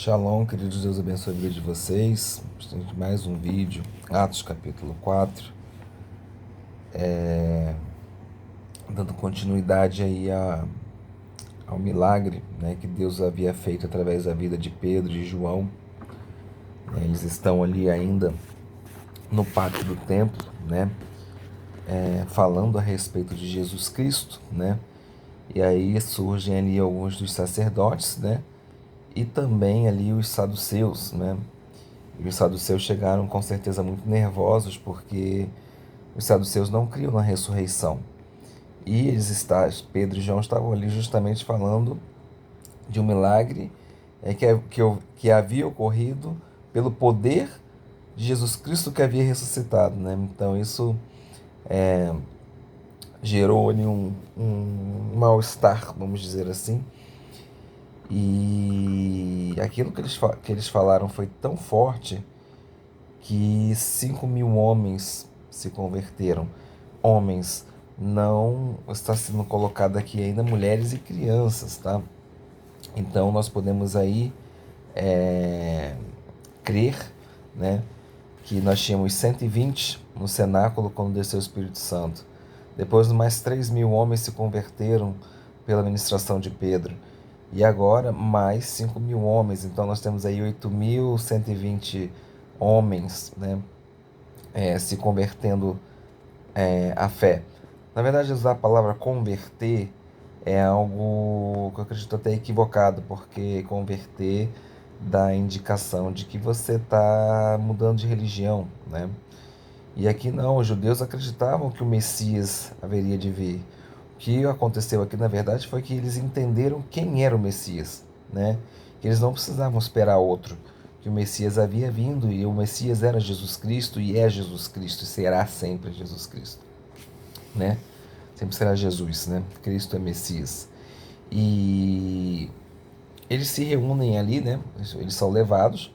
Shalom, queridos, Deus abençoe a vida de vocês. Estamos em mais um vídeo, Atos capítulo 4, dando continuidade aí ao milagre, né, que Deus havia feito através da vida de Pedro e João. Eles estão ali ainda no pátio do templo, né, falando a respeito de Jesus Cristo, né, e aí surgem ali alguns dos sacerdotes, né, e também ali os saduceus, né. E os saduceus chegaram com certeza muito nervosos, porque os saduceus não criam na ressurreição. E Pedro e João estavam ali justamente falando de um milagre que havia ocorrido pelo poder de Jesus Cristo que havia ressuscitado, né? Então isso gerou ali um mal-estar, vamos dizer assim. E aquilo que eles falaram foi tão forte que 5.000 homens se converteram. Homens, não está sendo colocado aqui ainda mulheres e crianças, tá? Então nós podemos aí crer, né, que nós tínhamos 120 no cenáculo quando desceu o Espírito Santo. Depois mais 3.000 homens se converteram pela ministração de Pedro. E agora mais 5.000 homens. Então nós temos aí 8.120 homens, né, se convertendo à fé. Na verdade, usar a palavra converter é algo que eu acredito até equivocado, porque converter dá a indicação de que você está mudando de religião, né? E aqui não, os judeus acreditavam que o Messias haveria de vir. O que aconteceu aqui, na verdade, foi que eles entenderam quem era o Messias, né? Que eles não precisavam esperar outro, que o Messias havia vindo e o Messias era Jesus Cristo e é Jesus Cristo e será sempre Jesus Cristo, né? Sempre será Jesus, né? Cristo é Messias. E eles se reúnem ali, né? Eles são levados,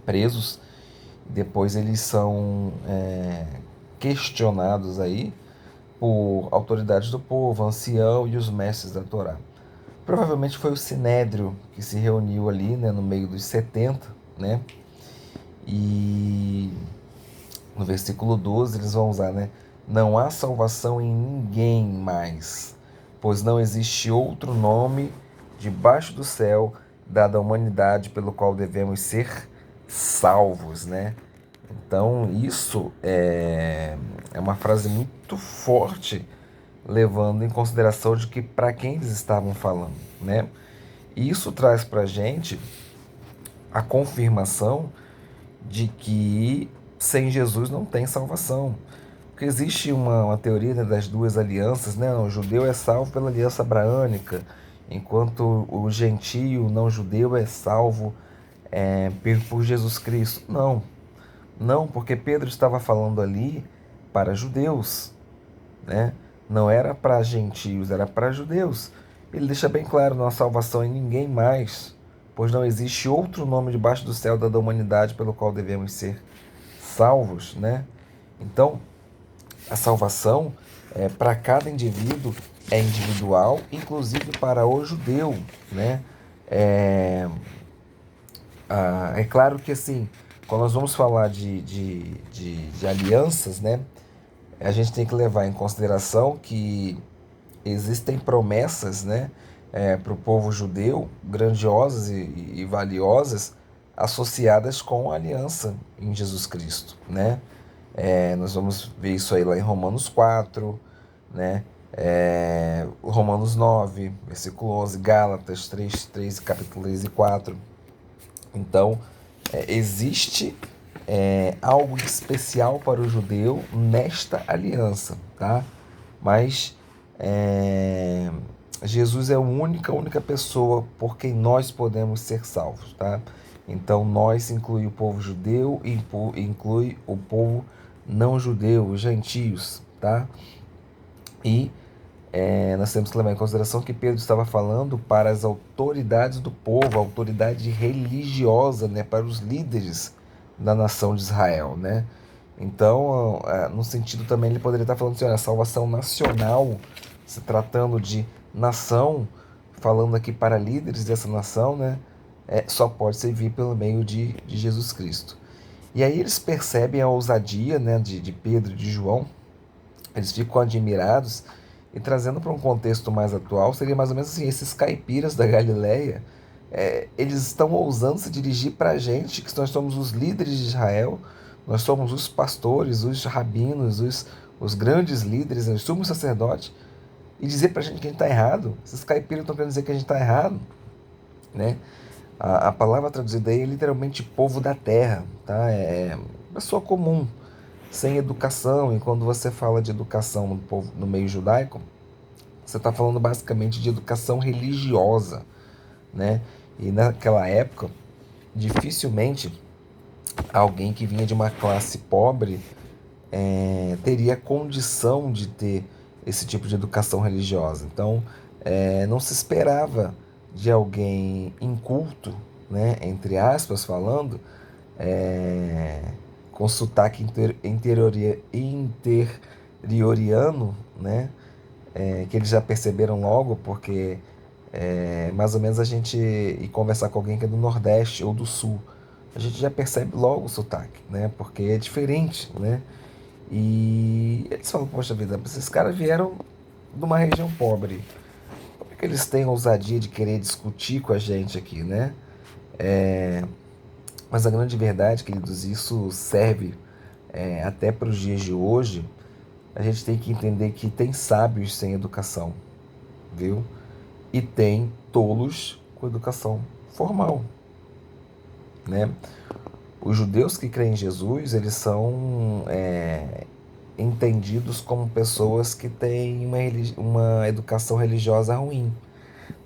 presos, depois eles são questionados aí por autoridades do povo, ancião e os mestres da Torá. Provavelmente foi o Sinédrio que se reuniu ali, né, no meio dos 70, né? E no versículo 12 eles vão usar, né? Não há salvação em ninguém mais, pois não existe outro nome debaixo do céu dado à humanidade pelo qual devemos ser salvos, né? Então isso é uma frase muito forte, levando em consideração de que para quem eles estavam falando, né? E isso traz para a gente a confirmação de que sem Jesus não tem salvação. Porque existe uma teoria, né, das duas alianças, né? O judeu é salvo pela aliança abraânica, enquanto o gentio não judeu é salvo por Jesus Cristo. Não, porque Pedro estava falando ali para judeus, né? Não era para gentios, era para judeus. Ele deixa bem claro, não há salvação em ninguém mais, pois não existe outro nome debaixo do céu da humanidade pelo qual devemos ser salvos, né? Então, a salvação para cada indivíduo é individual, inclusive para o judeu, né? É claro que assim, quando nós vamos falar de alianças, né? A gente tem que levar em consideração que existem promessas, né, para o povo judeu, grandiosas e valiosas, associadas com a aliança em Jesus Cristo, né? Nós vamos ver isso aí lá em Romanos 4, né? Romanos 9, versículo 11, Gálatas 3, capítulo 3 e 4. Então, existe algo especial para o judeu nesta aliança, tá? Mas Jesus é a única pessoa por quem nós podemos ser salvos, tá? Então, nós inclui o povo judeu e inclui o povo não judeu, os gentios, tá? E nós temos que levar em consideração que Pedro estava falando para as autoridades do povo, a autoridade religiosa, né, para os líderes da nação de Israel, né? Então, no sentido também, ele poderia estar falando assim, olha, a salvação nacional, se tratando de nação, falando aqui para líderes dessa nação, né? só pode servir pelo meio de Jesus Cristo. E aí eles percebem a ousadia, né, de Pedro e de João, eles ficam admirados, e trazendo para um contexto mais atual, seria mais ou menos assim, esses caipiras da Galileia, eles estão ousando se dirigir para a gente, que nós somos os líderes de Israel, nós somos os pastores, os rabinos, os grandes líderes, os sumos sacerdotes, e dizer para a gente que a gente está errado. Esses caipiras estão querendo dizer que a gente está errado, né? A palavra traduzida aí é literalmente povo da terra, tá? É pessoa comum, sem educação. E quando você fala de educação no povo, no meio judaico, você está falando basicamente de educação religiosa, né? E naquela época, dificilmente alguém que vinha de uma classe pobre teria condição de ter esse tipo de educação religiosa. Então, não se esperava de alguém inculto, né, entre aspas falando, é, com sotaque interioriano, né, que eles já perceberam logo, porque mais ou menos a gente ir conversar com alguém que é do Nordeste ou do Sul, a gente já percebe logo o sotaque, né, porque é diferente, né, e eles falam, poxa vida, esses caras vieram de uma região pobre, como é que eles têm ousadia de querer discutir com a gente aqui, né? Mas a grande verdade, queridos, isso serve até para os dias de hoje. A gente tem que entender que tem sábios sem educação, viu? E tem tolos com educação formal, né? Os judeus que creem em Jesus, eles são entendidos como pessoas que têm uma educação religiosa ruim,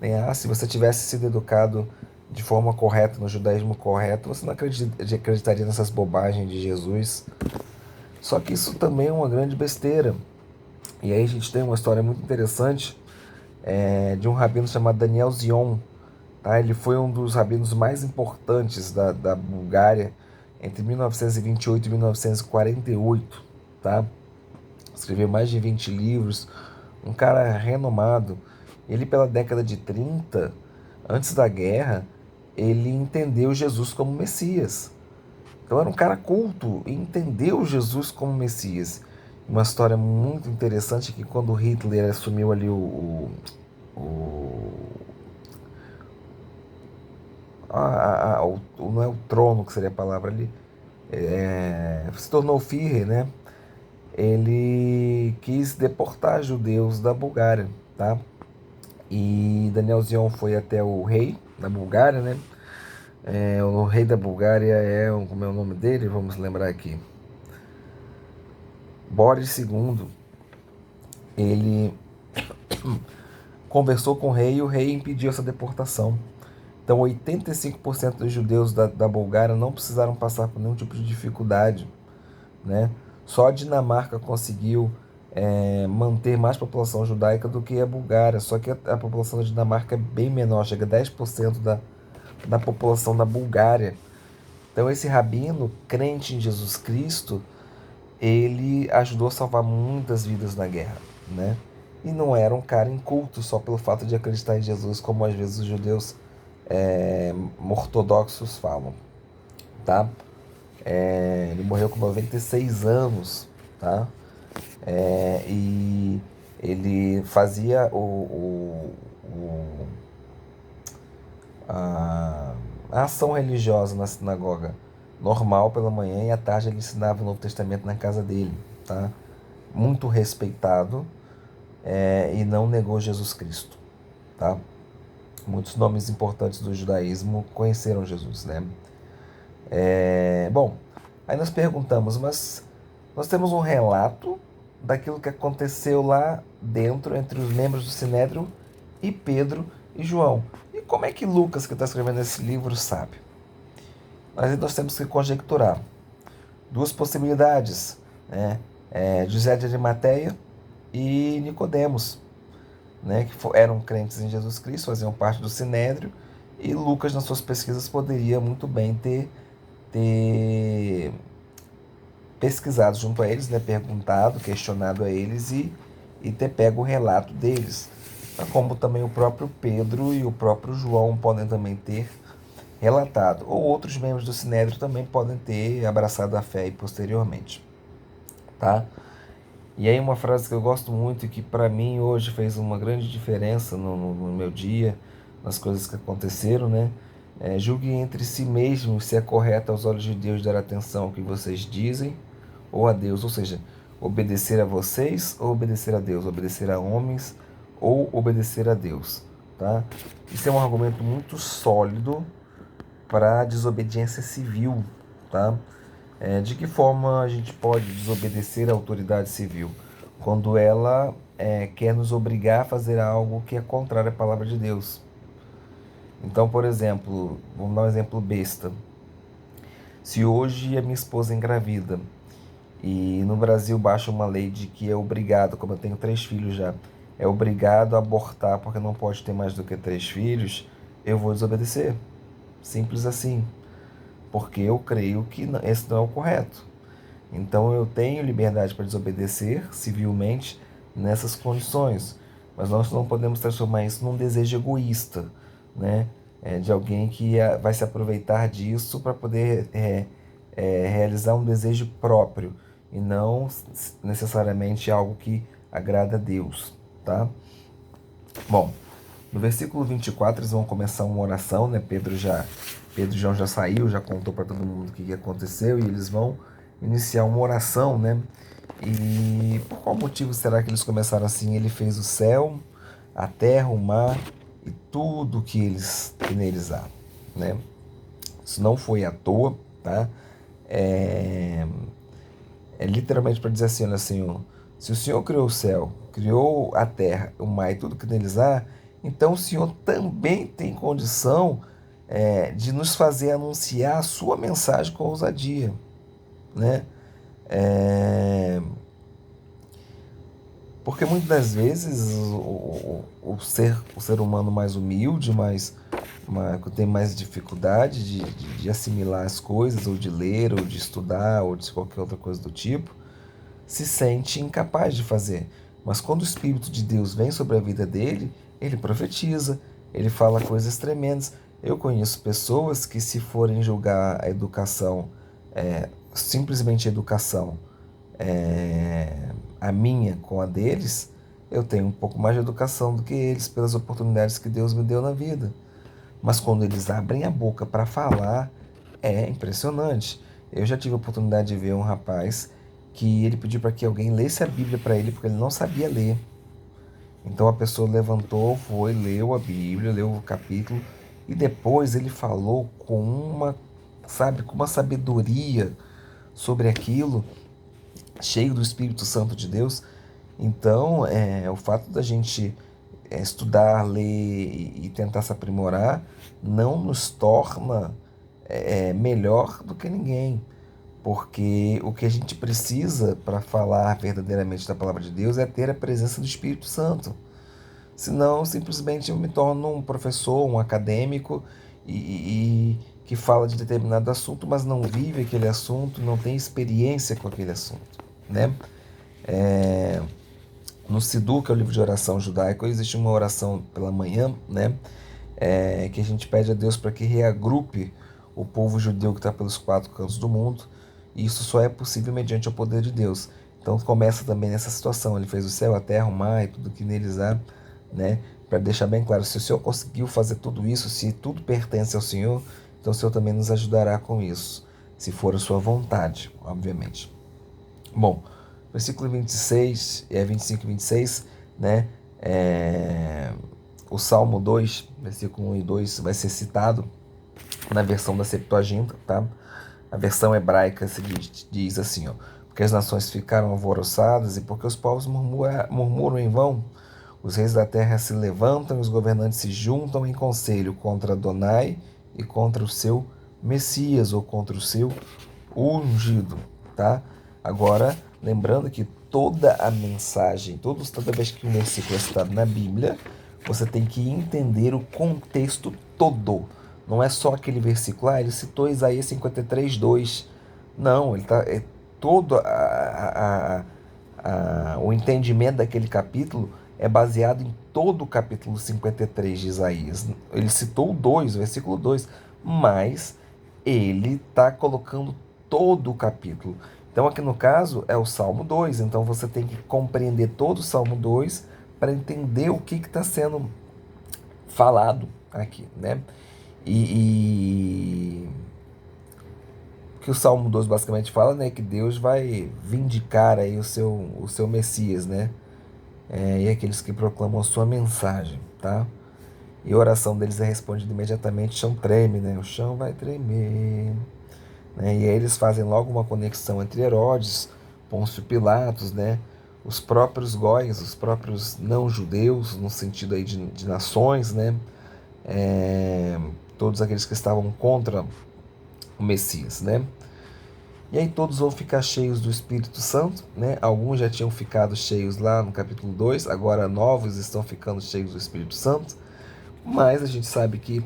né? Ah, se você tivesse sido educado de forma correta, no judaísmo correto, você não acreditaria nessas bobagens de Jesus. Só que isso também é uma grande besteira. E aí a gente tem uma história muito interessante de um rabino chamado Daniel Zion. Tá? Ele foi um dos rabinos mais importantes da Bulgária entre 1928 e 1948. Tá? Escreveu mais de 20 livros, um cara renomado. Ele, pela década de 30, antes da guerra, ele entendeu Jesus como Messias. Então era um cara culto e entendeu Jesus como Messias. Uma história muito interessante que quando Hitler assumiu ali o não é o trono que seria a palavra ali, se tornou Führer, né? Ele quis deportar judeus da Bulgária, tá? E Daniel Zion foi até o rei da Bulgária, né? O rei da Bulgária como é o nome dele? Vamos lembrar aqui. Boris II. Ele conversou com o rei e o rei impediu essa deportação. Então, 85% dos judeus da Bulgária não precisaram passar por nenhum tipo de dificuldade, né? Só a Dinamarca conseguiu manter mais população judaica do que a Bulgária. Só que a população da Dinamarca é bem menor, chega a 10% da população da Bulgária. Então, esse rabino, crente em Jesus Cristo, ele ajudou a salvar muitas vidas na guerra, né? E não era um cara inculto só pelo fato de acreditar em Jesus, como às vezes os judeus ortodoxos falam, tá? Ele morreu com 96 anos, tá? E ele fazia a ação religiosa na sinagoga normal pela manhã e à tarde ele ensinava o Novo Testamento na casa dele, tá? Muito respeitado e não negou Jesus Cristo, tá? Muitos nomes importantes do judaísmo conheceram Jesus, né? Bom, aí nós perguntamos, mas nós temos um relato daquilo que aconteceu lá dentro entre os membros do Sinédrio e Pedro e João. E como é que Lucas, que está escrevendo esse livro, sabe? Mas nós temos que conjecturar duas possibilidades, né? José de Arimateia e Nicodemos, né? Que eram crentes em Jesus Cristo, faziam parte do Sinédrio, e Lucas, nas suas pesquisas, poderia muito bem ter pesquisado junto a eles, né? Perguntado, questionado a eles e ter pego o relato deles. Como também o próprio Pedro e o próprio João podem também ter relatado. Ou outros membros do Sinédrio também podem ter abraçado a fé aí posteriormente, tá? E aí uma frase que eu gosto muito e que para mim hoje fez uma grande diferença no meu dia, nas coisas que aconteceram, né? Julgue entre si mesmos se é correto aos olhos de Deus dar atenção ao que vocês dizem ou a Deus, ou seja, obedecer a vocês ou obedecer a Deus, obedecer a homens ou obedecer a Deus, tá? Isso é um argumento muito sólido para a desobediência civil, tá? De que forma a gente pode desobedecer a autoridade civil? Quando ela quer nos obrigar a fazer algo que é contrário à palavra de Deus. Então, por exemplo, vamos dar um exemplo besta. Se hoje a minha esposa engravida e no Brasil baixa uma lei de que é obrigado, como eu tenho 3 filhos já, é obrigado a abortar porque não pode ter mais do que 3 filhos, eu vou desobedecer. Simples assim. Porque eu creio que esse não é o correto. Então eu tenho liberdade para desobedecer civilmente nessas condições, mas nós não podemos transformar isso num desejo egoísta, né? De alguém que vai se aproveitar disso para poder realizar um desejo próprio e não necessariamente algo que agrada a Deus, tá? Bom, no versículo 24 eles vão começar uma oração, né? Pedro e João já saiu, já contou para todo mundo o que aconteceu e eles vão iniciar uma oração, né? E por qual motivo será que eles começaram assim? Ele fez o céu, a terra, o mar e tudo que neles há, né? Isso não foi à toa, tá? É, é literalmente para dizer assim, olha, Senhor, se o Senhor criou o céu, criou a terra, o mar e tudo que neles há, então o Senhor também tem condição de nos fazer anunciar a sua mensagem com ousadia, né? É, porque muitas das vezes o ser humano mais humilde, que tem mais dificuldade de assimilar as coisas, ou de ler, ou de estudar, ou de qualquer outra coisa do tipo, se sente incapaz de fazer. Mas quando o Espírito de Deus vem sobre a vida dele, ele profetiza, ele fala coisas tremendas. Eu conheço pessoas que, se forem julgar a educação, simplesmente a educação, a minha com a deles, eu tenho um pouco mais de educação do que eles, pelas oportunidades que Deus me deu na vida. Mas quando eles abrem a boca para falar, é impressionante. Eu já tive a oportunidade de ver um rapaz que ele pediu para que alguém lesse a Bíblia para ele, porque ele não sabia ler. Então a pessoa levantou, foi, leu a Bíblia, leu o capítulo, e depois ele falou com uma sabedoria sobre aquilo, cheio do Espírito Santo de Deus. Então, o fato da gente estudar, ler e tentar se aprimorar não nos torna melhor do que ninguém, porque o que a gente precisa para falar verdadeiramente da palavra de Deus é ter a presença do Espírito Santo. Senão, simplesmente eu me torno um professor, um acadêmico que fala de determinado assunto, mas não vive aquele assunto, não tem experiência com aquele assunto, né? No Siddur, que é o livro de oração judaico, existe uma oração pela manhã, né? Que a gente pede a Deus para que reagrupe o povo judeu que está pelos 4 cantos do mundo. E isso só é possível mediante o poder de Deus. Então começa também nessa situação. Ele fez o céu, a terra, o mar e tudo que neles há, né? Para deixar bem claro, se o Senhor conseguiu fazer tudo isso, se tudo pertence ao Senhor, então o Senhor também nos ajudará com isso, se for a sua vontade, obviamente. Bom, versículo 26, 25 e 26, né? O Salmo 2, versículo 1 e 2, vai ser citado na versão da Septuaginta, tá? A versão hebraica se diz assim, ó: porque as nações ficaram alvoroçadas e porque os povos murmuram em vão, os reis da terra se levantam e os governantes se juntam em conselho contra Adonai e contra o seu Messias, ou contra o seu ungido, tá? Agora, lembrando que toda a mensagem, toda vez que um versículo é citado na Bíblia, você tem que entender o contexto todo. Não é só aquele versículo, ele citou Isaías 53, 2. Não, ele tá, todo o entendimento daquele capítulo é baseado em todo o capítulo 53 de Isaías. Ele citou o versículo 2, mas ele está colocando todo o capítulo. Então, aqui no caso, é o Salmo 2. Então, você tem que compreender todo o Salmo 2 para entender o que está sendo falado aqui, né? E o que o Salmo 2 basicamente fala, né, que Deus vai vindicar aí o seu Messias, né? E aqueles que proclamam a sua mensagem, tá? E a oração deles é respondida imediatamente, o chão treme, né? O chão vai tremer, né? E aí eles fazem logo uma conexão entre Herodes, Pôncio Pilatos, né? Os próprios góis, os próprios não-judeus, no sentido aí de nações, né? É, todos aqueles que estavam contra o Messias, né? E aí todos vão ficar cheios do Espírito Santo, né? Alguns já tinham ficado cheios lá no capítulo 2, agora novos estão ficando cheios do Espírito Santo. Mas a gente sabe que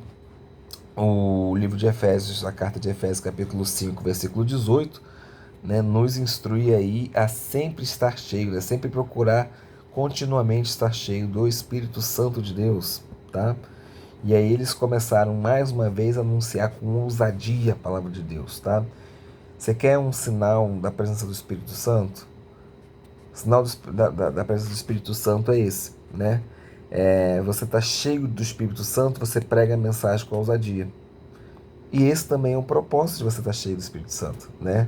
o livro de Efésios, a carta de Efésios, capítulo 5, versículo 18, né, nos instrui aí a sempre estar cheio, a sempre procurar continuamente estar cheio do Espírito Santo de Deus, tá? E aí eles começaram mais uma vez a anunciar com ousadia a palavra de Deus, tá? Você quer um sinal da presença do Espírito Santo? O sinal da presença do Espírito Santo é esse, né? Você está cheio do Espírito Santo, você prega a mensagem com ousadia. E esse também é o propósito de você estar cheio do Espírito Santo, né?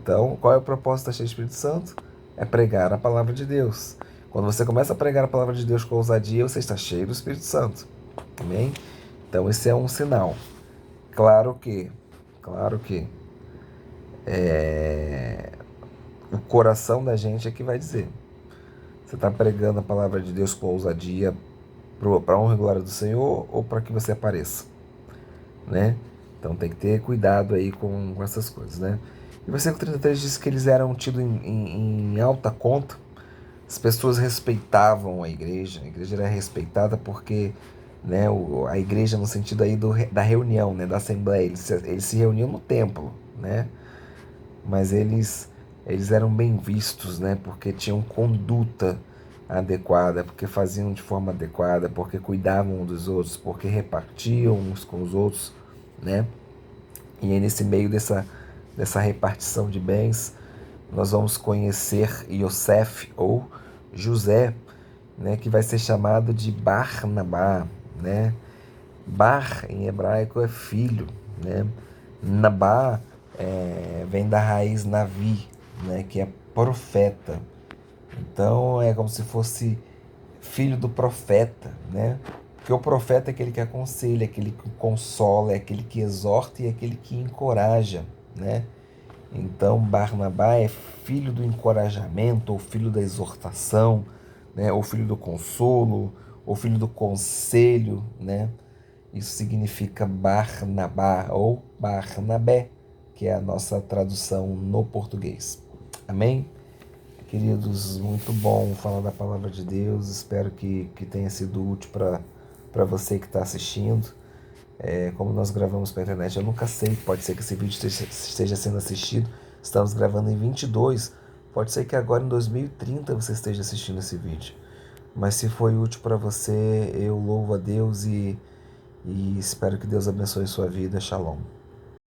Então, qual é o propósito de estar cheio do Espírito Santo? É pregar a palavra de Deus. Quando você começa a pregar a palavra de Deus com ousadia, você está cheio do Espírito Santo. Amém? Então, esse é um sinal. Claro que o coração da gente é que vai dizer. Você está pregando a palavra de Deus com ousadia para a honra e glória do Senhor ou para que você apareça, né? Então tem que ter cuidado aí com essas coisas, né? E o versículo 33 diz que eles eram tidos em alta conta. As pessoas respeitavam a igreja era respeitada porque, né, a igreja no sentido aí da reunião, né, da assembleia, eles se reuniam no templo, né? Mas eles eram bem vistos, né? Porque tinham conduta adequada, porque faziam de forma adequada, porque cuidavam uns dos outros, porque repartiam uns com os outros, né? E aí nesse meio dessa repartição de bens, nós vamos conhecer Yosef ou José, né? Que vai ser chamado de Barnabá, né? Bar em hebraico é filho, né? Nabá vem da raiz Navi, né? Que é profeta. Então é como se fosse filho do profeta, né? Porque o profeta é aquele que aconselha, é aquele que consola, é aquele que exorta e é aquele que encoraja, né? Então Barnabá é filho do encorajamento, ou filho da exortação, né? Ou filho do consolo, ou filho do conselho, né? Isso significa Barnabá ou Barnabé, que é a nossa tradução no português. Amém? Queridos, muito bom falar da palavra de Deus. Espero que tenha sido útil para você que está assistindo. Como nós gravamos para a internet, eu nunca sei. Pode ser que esse vídeo esteja sendo assistido. Estamos gravando em 22. Pode ser que agora em 2030 você esteja assistindo esse vídeo. Mas se foi útil para você, eu louvo a Deus e espero que Deus abençoe sua vida. Shalom.